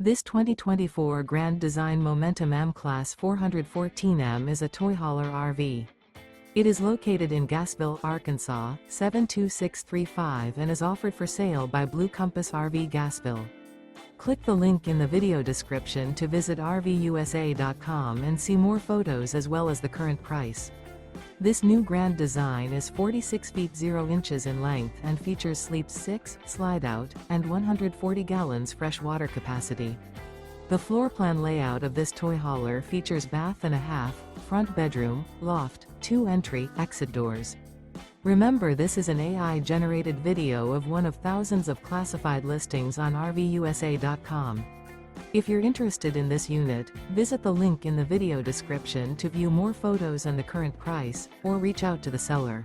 This 2024 Grand Design Momentum M-Class 414M is a toy hauler RV. It is located in Gassville, Arkansas, 72635 and is offered for sale by Blue Compass RV Gassville. Click the link in the video description to visit RVUSA.com and see more photos as well as the current price. This new grand design is 46 feet 0 inches in length and features Sleep 6, Slideout, and 140 gallons fresh water capacity. The floor plan layout of this toy hauler features bath and a half, front bedroom, loft, 2 entry, exit doors. Remember, this is an AI-generated video of one of thousands of classified listings on RVUSA.com. If you're interested in this unit, visit the link in the video description to view more photos and the current price, or reach out to the seller.